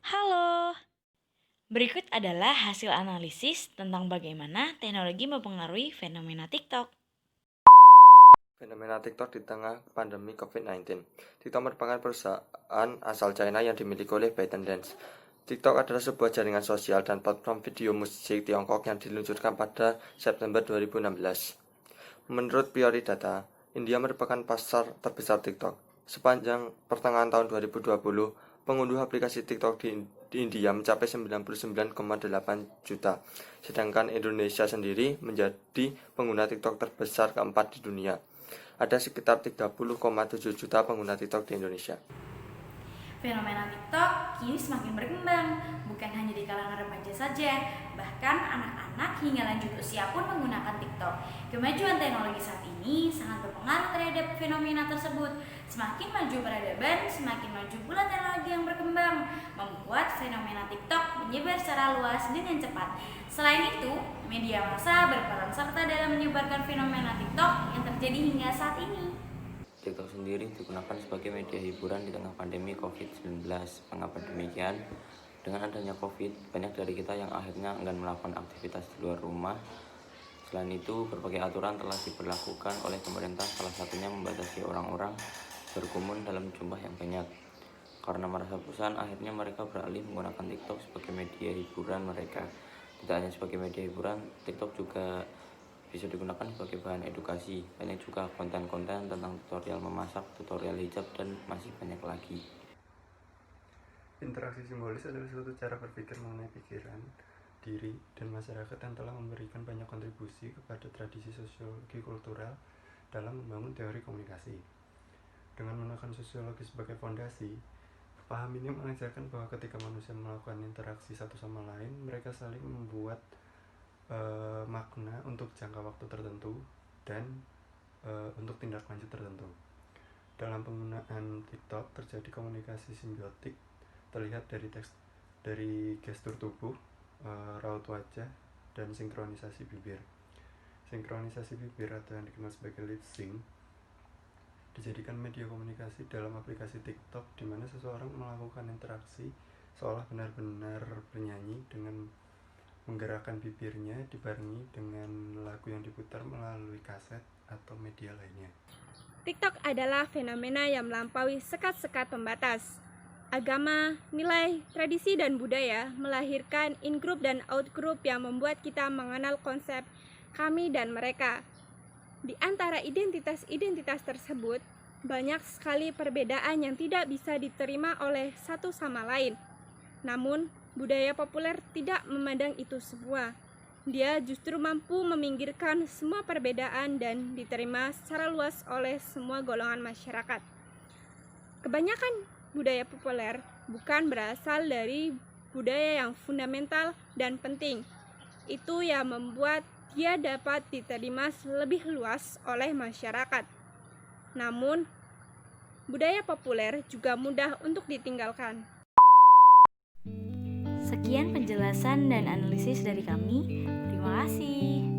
Halo, berikut adalah hasil analisis tentang bagaimana teknologi mempengaruhi fenomena TikTok. Fenomena TikTok di tengah pandemi COVID-19. TikTok merupakan perusahaan asal China yang dimiliki oleh ByteDance. TikTok adalah sebuah jaringan sosial dan platform video musik Tiongkok yang diluncurkan pada September 2016. Menurut Priori Data, India merupakan pasar terbesar TikTok. Sepanjang pertengahan tahun 2020, pengunduh aplikasi TikTok di India mencapai 99,8 juta, sedangkan Indonesia sendiri menjadi pengguna TikTok terbesar keempat di dunia. Ada sekitar 30,7 juta pengguna TikTok di Indonesia. Fenomena TikTok kini semakin berkembang, bukan hanya di kalangan remaja saja, bahkan anak-anak hingga lanjut usia pun menggunakan TikTok. Kemajuan teknologi saat ini sangat berpengaruh terhadap fenomena tersebut. Semakin maju peradaban, semakin maju pula teknologi yang berkembang, membuat fenomena TikTok menyebar secara luas dengan cepat. Selain itu, media massa berperan serta dalam menyebarkan fenomena TikTok yang terjadi hingga saat ini. TikTok sendiri digunakan sebagai media hiburan di tengah pandemi COVID-19. Mengapa demikian? Dengan adanya COVID, banyak dari kita yang akhirnya enggan melakukan aktivitas di luar rumah. Selain itu, berbagai aturan telah diberlakukan oleh pemerintah, salah satunya membatasi orang-orang berkerumun dalam jumlah yang banyak. Karena merasa bosan, akhirnya mereka beralih menggunakan TikTok sebagai media hiburan mereka. Tidak hanya sebagai media hiburan, TikTok juga bisa digunakan sebagai bahan edukasi. Banyak juga konten-konten tentang tutorial memasak, tutorial hijab, dan masih banyak lagi. Interaksi simbolis adalah suatu cara berpikir mengenai pikiran, diri, dan masyarakat yang telah memberikan banyak kontribusi kepada tradisi sosiologi kultural dalam membangun teori komunikasi. Dengan menggunakan sosiologi sebagai fondasi, paham ini mengajarkan bahwa ketika manusia melakukan interaksi satu sama lain, mereka saling membuat makna untuk jangka waktu tertentu dan untuk tindak lanjut tertentu. Dalam penggunaan TikTok terjadi komunikasi simbiotik terlihat dari gestur tubuh, raut wajah, dan sinkronisasi bibir. Sinkronisasi bibir atau yang dikenal sebagai lip sync dijadikan media komunikasi dalam aplikasi TikTok, di mana seseorang melakukan interaksi seolah benar-benar bernyanyi dengan menggerakkan bibirnya dibarengi dengan lagu yang diputar melalui kaset atau media lainnya. TikTok adalah fenomena yang melampaui sekat-sekat pembatas. Agama, nilai, tradisi, dan budaya melahirkan in-group dan out-group yang membuat kita mengenal konsep kami dan mereka. Di antara identitas-identitas tersebut, banyak sekali perbedaan yang tidak bisa diterima oleh satu sama lain. Namun, budaya populer tidak memandang itu semua. Dia justru mampu meminggirkan semua perbedaan dan diterima secara luas oleh semua golongan masyarakat. Kebanyakan budaya populer bukan berasal dari budaya yang fundamental dan penting. Itu yang membuat dia dapat diterima lebih luas oleh masyarakat. Namun, budaya populer juga mudah untuk ditinggalkan. Sekian penjelasan dan analisis dari kami. Terima kasih.